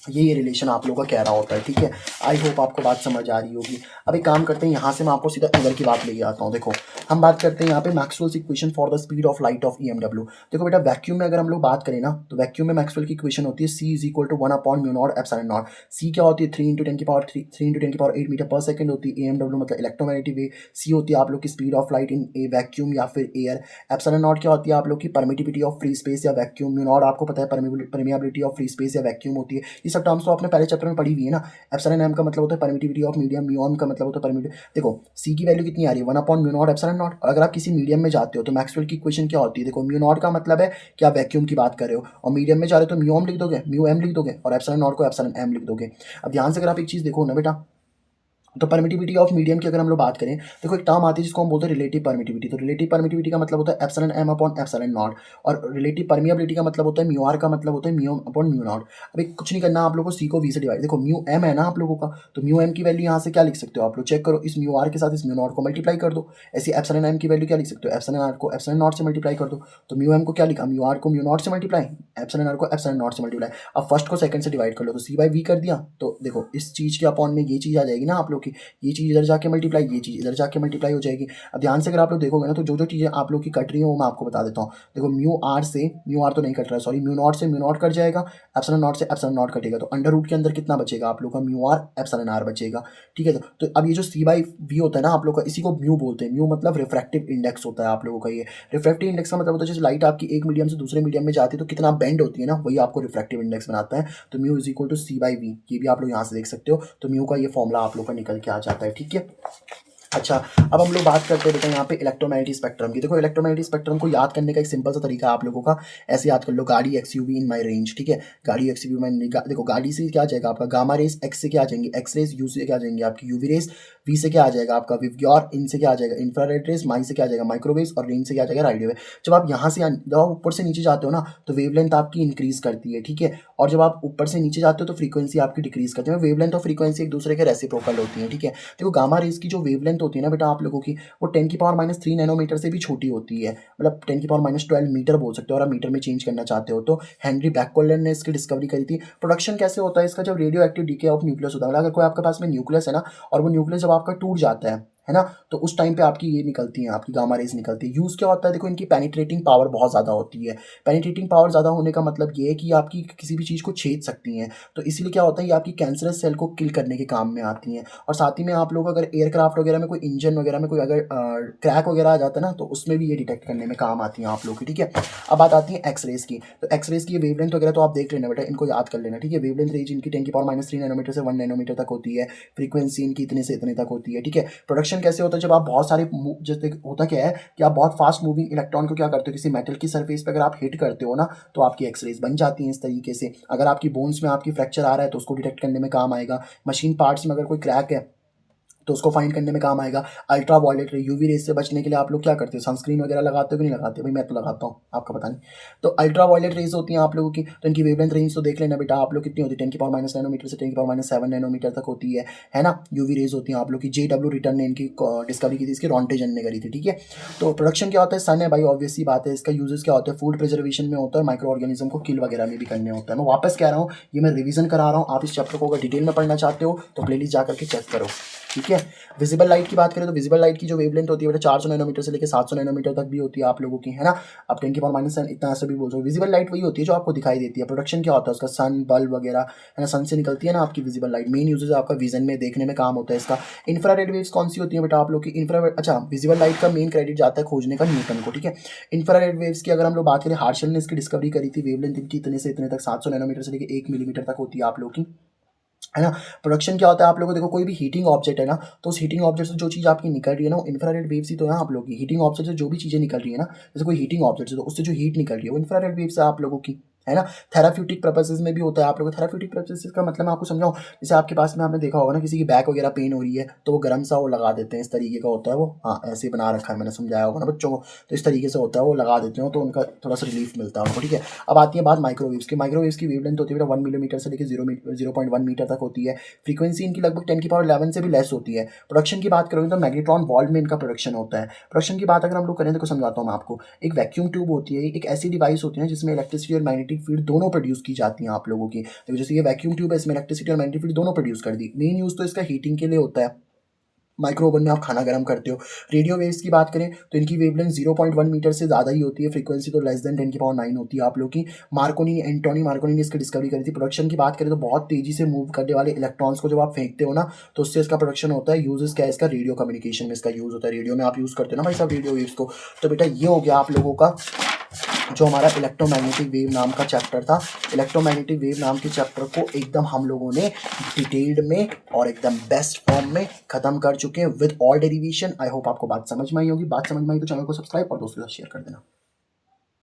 ये रिलेशन आप लोगों का कह रहा होता है, ठीक है। आई होप आपको बात समझ आ रही होगी। अब एक काम करते हैं, यहाँ से मैं आपको सीधा इधर की बात लेके आता हूँ। देखो हम बात करते हैं यहाँ पे Maxwell's equation for the speed of light of EMW। देखो बेटा वैक्यूम में अगर हम लोग बात करें ना, तो वैक्यूम में मैक्सवेल की इक्वेशन होती है C इज इक्वल टू 1/μ0 सी क्या होती है 3 × 10⁻3 × 10⁸ मीटर पर सेकंड होती है। EMW मतलब इलेक्ट्रोमैग्नेटिक वेव। सी होती है आप लोग की speed of light in A vacuum या फिर एयर। एप्सिलॉन नॉट क्या होती है आप लोग की परमिटिविटी ऑफ फ्री स्पेस या वैक्यूम। म्यू नॉट आपको पता है परमिएबिलिटी ऑफ फ्री स्पेस या वैक्यूम होती है। ये सब टर्म्स तो आपने पहले चैप्टर में पढ़ी हुई है ना। एप्सिलॉन एम का मतलब होता है permittivity of medium, mu M का मतलब होता है परमिटिविटी। देखो सी की वैल्यू कितनी आ रही है 1/μ0 एप्सिलॉन नॉट। और अगर आप किसी मीडियम में जाते हो तो मैक्सवेल की इक्वेशन क्या होती है, देखो म्यू नॉट का मतलब है कि आप वैक्यूम की बात कर रहे हो, और मीडियम में जा रहे हो तो म्यू एम लिख दोगे, म्यू एम लिख दोगे, और एप्सिलॉन नॉट को एप्सिलॉन एम लिख दोगे। अब ध्यान से अगर आप एक चीज़ देखो ना बेटा, तो परमिटिविटी ऑफ मीडियम की अगर हम लोग बात करें, देखो एक टर्म आती है जिसको हम बोलते हैं रिलेटिव परमिटिविटी। तो रिलेटिव परमिटिविटी का मतलब होता है epsilon M upon epsilon naught, और रिलेटिव परमिएबिलिटी का मतलब होता है म्यू आर का मतलब होता है म्यू अपॉन म्यू नॉट। अभी कुछ नहीं करना आप लोगों को, सी को वी से डिवाइड। देखो म्यू एम है ना आप लोगों का, तो म्यू एम की वैल्यू यहाँ से क्या लिख सकते हो आप लोग, चेक करो, इस म्यू आर के साथ इस म्यू नॉट को मल्टीप्लाई कर दो। ऐसी एप्सिलॉन एम की वैल्यू क्या लिख सकते हो, एप्सिलॉन आर को एप्सिलॉन नॉट से मल्टीप्लाई कर दो। तो म्यू एम को क्या लिखा, म्यू आर को म्यू नॉट से मल्टीप्लाई, एप्सिलॉन आर को एप्सिलॉन नॉट से मल्टीप्लाई। अब फर्स्ट को सेकंड से डिवाइड कर लो, तो सी बाई वी कर दिया। तो देखो इस चीज़ के अपॉन में ये चीज़ आ जाएगी ना आप लोग की, ये चीज़ इधर जाके मल्टीप्लाई, ये चीज़ इधर जाके मल्टीप्लाई हो जाएगी। अब ध्यान से अगर आप लोग देखोगे ना, तो जो जो चीज़ें आप लोग की कट रही है वो मैं आपको बता देता हूँ। देखो म्यू आर से, म्यू आर तो नहीं कट रहा है सॉरी, म्यू नॉट से म्यू नॉट कट जाएगा, एप्सिलॉन नॉट से एप्सिलॉन नॉट कटेगा, तो अंडर रूट के अंदर कितना बचेगा आप लोग का, म्यू आर एप्सिलॉन आर बचेगा, ठीक है। तो अब ये जो सी बाई वी होता है ना आप लोग का, इसी को म्यू बोलते हैं। म्यू मतलब रिफ्रैक्टिव इंडेक्स होता है आप लोगों का। ये रिफ्रैक्टिव इंडेक्स का मतलब होता है जैसे लाइट आपकी एक मीडियम से दूसरे मीडियम में जाती है तो कितना बेंड होती है ना, वही आपको रिफ्रैक्टिव इंडेक्स बनाता है। तो mu is equal to C by V, ये भी आप लोग यहाँ से देख सकते हो। तो म्यू का ये फॉर्मूला आप लोग का निकल के आ जाता है, ठीक है। अच्छा, अब हम लोग बात करते हैं बेटा यहाँ पे इलेक्ट्रोमैग्नेटिक स्पेक्ट्रम की। देखो इलेक्ट्रोमैग्नेटिक स्पेक्ट्रम को याद करने का एक सिंपल सा तरीका है आप लोगों का, ऐसे याद कर लो, गाड़ी XUV इन माई रेंज, ठीक है। गाड़ी XUV में देखो गाड़ी से क्या आ जाएगा आपका गामा रेस, एक्स से क्या आ जाएंगे एक्स रेस, यू से क्या आ जाएंगे आपकी यूवी रेस, वी से क्या आ जाएगा आपका विवग्योर, इन से क्या आ जाएगा इंफ्रारेड रेस, माई से क्या आ जाएगा माइक्रोवेव, और रेंज से क्या आ जाएगा राडियो वेव। जब आप यहाँ से जब आप ऊपर से नीचे जाते हो ना, तो वेवलेंथ आपकी इंक्रीज करती है, ठीक है। और जब आप ऊपर से नीचे जाते हो तो फ्रीक्वेंसी आपकी डिक्रीज करती है। वेवलेंथ और फ्रीक्वेंसी एक दूसरे के रेसिप्रोकल होती है, ठीक है। देखो गामा रेस की जो वेवलेंथ होती है ना बेटा आप लोगों की, वो 10⁻³ नैनोमीटर से भी छोटी होती है, मतलब 10⁻12 मीटर बोल सकते हो। और आप मीटर में चेंज करना चाहते हो तो हेनरी बैककोल्डर ने इसकी डिस्कवरी करी थी। प्रोडक्शन कैसे होता है इसका, जब radio active DK of nucleus होता है, मतलब अगर कोई आपके पास में न्यूक्लियस है ना, और वो न्यूक्लियस जब आपका टूट जाता है ना, तो उस टाइम पे आपकी ये निकलती है, आपकी गामा रेज निकलती है। यूज़ क्या होता है, देखो इनकी पेनिट्रेटिंग पावर बहुत ज़्यादा होती है। पेनिट्रेटिंग पावर ज़्यादा होने का मतलब ये है कि आपकी किसी भी चीज़ को छेद सकती हैं, तो इसीलिए क्या होता है ये आपकी कैंसरस सेल को किल करने के काम में आती हैं। और साथ ही में आप लोग अगर एयरक्राफ्ट वगैरह में कोई इंजन वगैरह में कोई अगर क्रैक वगैरह आ जाता है ना, तो उसमें भी ये डिटेक्ट करने में काम आती हैं आप लोग की, ठीक है। अब बात आती है एक्सरेज की। तो एक्सरेज की वेवलेंथ वगैरह तो आप देख लेना बेटा, इनको याद कर लेना, ठीक है। वेवलेंथ रेंज इनकी 10⁻³ नैनोमीटर से 1 नैनोमीटर तक होती है। फ्रीक्वेंसी इनकी इतने से इतने तक होती है, ठीक है। प्रोडक्शन कैसे होता है, जब आप बहुत सारे जैसे होता क्या है कि आप बहुत फास्ट मूविंग इलेक्ट्रॉन को क्या करते हो, किसी मेटल की सरफेस पे अगर आप हिट करते हो ना, तो आपकी एक्सरेज बन जाती हैं इस तरीके से। अगर आपकी बोन्स में आपकी फ्रैक्चर आ रहा है तो उसको डिटेक्ट करने में काम आएगा। मशीन पार्ट्स में अगर कोई क्रैक है तो उसको फाइंड करने में काम आएगा। अल्ट्रा वायलेट रे, यूवी रेस से बचने के लिए आप लोग क्या करते हो, सनस्क्रीन वगैरह लगाते हो कि नहीं लगाते, भाई मैं तो लगाता हूँ, आपका पता नहीं। तो अल्ट्रा वायलेट रेस होती हैं आप लोगों की, तो इनकी वेवलेंथ रेंज तो देख लेना बेटा आप लोग कितनी होती है, 10⁻³ नैनोमीटर से 10⁻7 नैनोमीटर तक होती है ना। यूवी रेज होती हैं आप लोग की, JW रिटर्न ने इनकी डिस्कवरी की थी, इसकी रॉन्टेजन ने करी थी, ठीक है। तो प्रोडक्शन क्या होता है, सन है भाई, ऑब्वियस सी बात है। इसका यूजेस क्या होता है, फूड प्रिजर्वेशन में होता है, माइक्रो ऑर्गेनिज्म को किल वगैरह में भी करने होता है। मैं वापस कह रहा हूँ, ये मैं रिवीजन करा रहा हूँ, आप इस चैप्टर को अगर डिटेल में पढ़ना चाहते हो तो प्लेलिस्ट जा करके चेक करो, ठीक है। विजिबल लाइट की बात करें तो विजिबल लाइट की जो वेवलेंथ होती है बेटा 400 नैनोमीटर से लेकर 700 नैनोमीटर तक भी होती है आप लोगों की, है ना। अब 10⁻⁻7 इतना ऐसा भी बोल सकते हो। विजिबल लाइट वही होती है जो आपको दिखाई देती है। प्रोडक्शन क्या होता है उसका, सन बल्ब वगैरह, है ना, सन से निकलती है ना आपकी विजिबल लाइट। मेन यूजेस आपका विजन में देखने में काम होता है इसका। इंफ्रारेड वेव्स कौन सी होती है बेटा आप लोग की, इंफ्रारेड, अच्छा विजिबल लाइट का मेन क्रेडिट जाता है खोजने का न्यूटन को, ठीक है। इंफ्रारेड वेव्स की अगर हम लोग बात करें, हार्शल ने इसकी डिस्कवरी करी थी। वेवलेंथ इनकी इतने से इतने तक 700 नैनोमीटर से लेकर 1 मिलीमीटर तक होती है आप लोग की, है ना। प्रोडक्शन क्या होता है आप लोगों को, देखो कोई भी हीटिंग ऑब्जेक्ट है ना, तो उस हीटिंग ऑब्जेक्ट से जो चीज़ आपकी निकल रही है ना, वो इंफ्रारेड वेव से तो है आप लोगों की। हीटिंग ऑब्जेक्ट से जो भी चीज़ें निकल रही है ना, जैसे कोई हीटिंग ऑब्जेक्ट है तो उससे जो हीट निकल रही है वो इंफ्रारेड वेव से आप लोगों की, है ना। थेराप्यूटिक पर्पसेज में भी होता है आप लोगों को। थेराप्यूटिक पर्पसेज का मतलब मैं आपको समझाऊं, जैसे आपके पास में आपने देखा होगा ना, किसी की बैक वगैरह पेन हो रही है तो वो गर्म सा वो लगा देते हैं, इस तरीके का होता है वो, हाँ ऐसे बना रखा है, मैंने समझाया होगा ना बच्चों को, तो इस तरीके से होता है, वो लगा देते हो तो उनका थोड़ा सा रिलीफ मिलता है उनको, ठीक है। अब आती है बात माइक्रोवेव्स की। माइक्रोवेव्स की वेवलेंथ होती है 1 मिलीमीटर से लेकर 0.1 मीटर तक होती है। फ्रीक्वेंसी इनकी लगभग 10⁻11 से भी लेस होती है। प्रोडक्शन की बात करोगे तो मैग्नेट्रॉन वॉल्व में इनका प्रोडक्शन होता है। प्रोडक्शन की बात अगर हम लोग करें तो समझाता हूँ मैं आपको। एक वैक्यूम ट्यूब होती है, एक ऐसी डिवाइस होती है जिसमें इलेक्ट्रिसिटी और मैग्नेटिक मैग्नेटिक फील्ड दोनों प्रोड्यूस की जाती हैं आप लोगों की। तो जैसे ये वैक्यूम ट्यूब है, इसमें इलेक्ट्रिसिटी और मैग्नेटिक फील्ड दोनों प्रोड्यूस कर दी। मेन यूज़ तो इसका हीटिंग के लिए होता है, माइक्रो ओवन में आप खाना गर्म करते हो। रेडियो वेव्स की बात करें तो इनकी वेवलेंथ 0.1 मीटर से ज़्यादा ही होती है, फ्रीक्वेंसी तो लेस देन 10⁹ होती है आप लोग की। एंटोनी मार्कोनी ने इसकी डिस्कवरी करी थी। प्रोडक्शन की बात करें तो बहुत तेज़ी से मूव करने वाले इलेक्ट्रॉन्स को जब आप फेंकते हो ना, तो उससे इसका प्रोडक्शन होता है। यूजेस क्या है इसका? रेडियो कम्युनिकेशन में इसका यूज़ होता है। रेडियो में आप यूज़ करते हो ना भाई साहब रेडियो वेव्स को। तो बेटा ये हो गया आप लोगों का जो हमारा इलेक्ट्रोमैग्नेटिक वेव नाम का चैप्टर था। इलेक्ट्रोमैग्नेटिक वेव नाम के चैप्टर को एकदम हम लोगों ने डिटेल्ड में और एकदम बेस्ट फॉर्म में खत्म कर चुके हैं with all derivation. I hope आपको बात समझ में आई होगी। बात समझ में आई तो चैनल को सब्सक्राइब और दोस्तों के साथ शेयर कर देना।